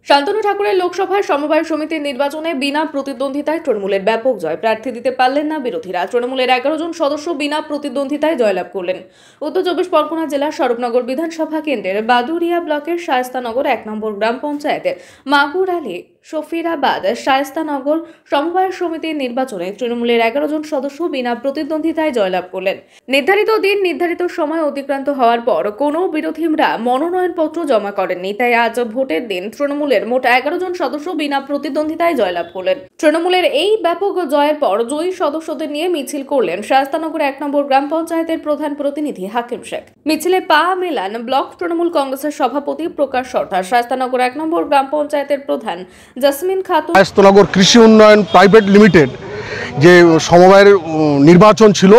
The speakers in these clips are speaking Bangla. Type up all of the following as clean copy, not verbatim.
শান্তনু ঠাকুরের লোকসভার সমবায় সমিতির নির্বাচনে বিনা প্রতিদ্বন্দ্বিতায় তৃণমূলের ব্যাপক জয়। প্রার্থী দিতে পারলেন না বিরোধীরা। তৃণমূলের 11 জন সদস্য বিনা প্রতিদ্বন্দ্বিতায় জয়লাভ করলেন। উত্তর চব্বিশ পরগনা জেলার স্বরূপনগর বিধানসভা কেন্দ্রের বাদুরিয়া ব্লকের শায়েস্তানগর 1 নম্বর গ্রাম পঞ্চায়েতের মাগুর আলী শফিরাবাদ শায়েস্তানগর সমবায় সমিতির নির্বাচনে তৃণমূলের 11 জন সদস্য বিনা প্রতিদ্বন্দ্বিতায় জয়লাভ করলেন। নির্ধারিত দিন নির্ধারিত সময় অতিক্রান্ত হওয়ার পর কোনো বিরোধীরা মনোনয়নপত্র জমা করেননি। তাই আজ ভোটের দিন তৃণমূলের মোট 11 জন সদস্য বিনা প্রতিদ্বন্দ্বিতায় জয়লাভ করলেন। তৃণমূলের এই ব্যাপক জয়ের পর জয়ী সদস্যদের নিয়ে মিছিল করলেন শায়েস্তানগর 1 নম্বর গ্রাম পঞ্চায়েতের প্রধান প্রতিনিধি হাকিম শেখ। মিছিলে পা মেলান ব্লক তৃণমূল কংগ্রেসের সভাপতি প্রকাশ সর্দার, শায়েস্তানগর 1 নম্বর গ্রাম পঞ্চায়েতের প্রধান জসমিন খাতুন। শায়েস্তানগর কৃষি উন্নয়ন প্রাইভেট লিমিটেড যে সমবায়ের নির্বাচন ছিল,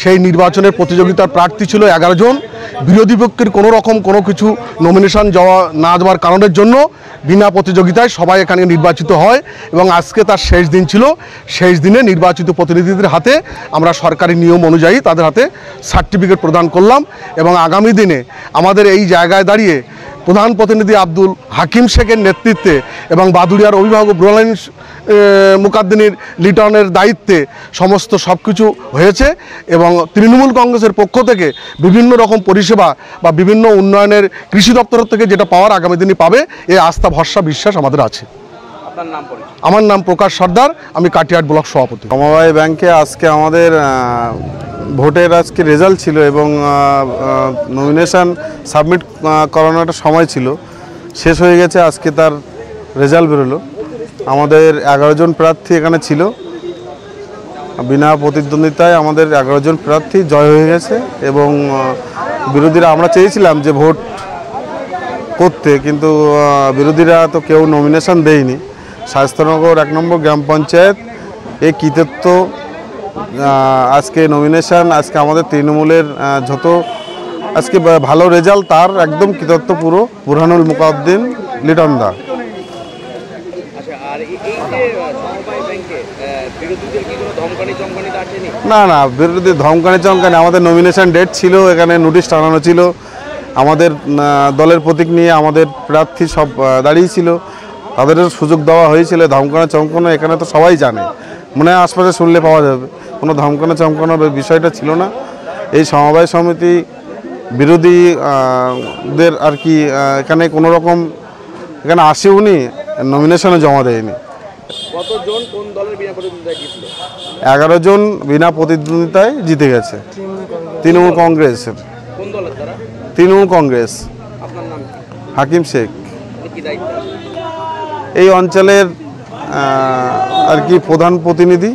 সেই নির্বাচনের প্রতিযোগিতার প্রার্থী ছিল 11 জন। বিরোধী পক্ষের কোনো রকম কোনো কিছু নমিনেশন না দেওয়ার কারণের জন্য বিনা প্রতিযোগিতায় সবাই এখানে নির্বাচিত হয় এবং আজকে তার শেষ দিন ছিল। শেষ দিনে নির্বাচিত প্রতিনিধিদের হাতে আমরা সরকারি নিয়ম অনুযায়ী তাদের হাতে সার্টিফিকেট প্রদান করলাম এবং আগামী দিনে আমাদের এই জায়গায় দাঁড়িয়ে প্রধান প্রতিনিধি আব্দুল হাকিম শেখের নেতৃত্বে এবং বাদুড়িয়ার অভিভাবক ব্রুলাইন মুকাদ্দিনীর লিটনের দায়িত্বে সমস্ত সব কিছু হয়েছে এবং তৃণমূল কংগ্রেসের পক্ষ থেকে বিভিন্ন রকম পরিষেবা বা বিভিন্ন উন্নয়নের কৃষি দপ্তর থেকে যেটা পাওয়ার আগামী দিনে পাবে, এই আস্থা ভরসা বিশ্বাস আমাদের আছে। আমার নাম প্রকাশ সর্দার, আমি কাটিয়াট ব্লক সভাপতি। সমবায় ব্যাংকে আজকে আমাদের ভোটের আজকে রেজাল্ট ছিল এবং নমিনেশন সাবমিট করানোর একটা সময় ছিল, শেষ হয়ে গেছে। আজকে তার রেজাল্ট বেরোলো। আমাদের 11 জন প্রার্থী এখানে ছিল। বিনা প্রতিদ্বন্দ্বিতায় আমাদের 11 জন প্রার্থী জয় হয়ে গেছে এবং বিরোধীরা, আমরা চেয়েছিলাম যে ভোট করতে, কিন্তু বিরোধীরা তো কেউ নমিনেশন দেয়নি। শায়েস্তানগর 1 নম্বর গ্রাম পঞ্চায়েত এই কৃতিত্ব আজকে নমিনেশন, আজকে আমাদের তৃণমূলের যত আজকে ভালো রেজাল্ট, তার একদম কৃতিত্ব পুরো বুরহানুল মুকাদ্দিন লিটনদা। না না, বিরোধী ধমকানি চমকানি, আমাদের নমিনেশন ডেট ছিল, এখানে নোটিশ টানানো ছিল, আমাদের দলের প্রতীক নিয়ে আমাদের প্রার্থী সব দাঁড়িয়েছিল, তাদেরও সুযোগ দেওয়া হয়েছিল। ধমকানো চমকানো এখানে তো সবাই জানে, মনে হয় আশপাশে শুনলে পাওয়া যাবে, কোনো ধমকানো চমকানোর বিষয়টা ছিল না। এই সমবায় সমিতি বিরোধীদের আর কি এখানে কোনো রকম এখানে আসেওনি, নমিনেশনও জমা দেয়নি। 11 জন বিনা প্রতিদ্বন্দ্বিতায় জিতে গেছে। তৃণমূল কংগ্রেসের, তৃণমূল কংগ্রেস। হাকিম শেখ এই অঞ্চলের আর কি প্রধান প্রতিনিধি।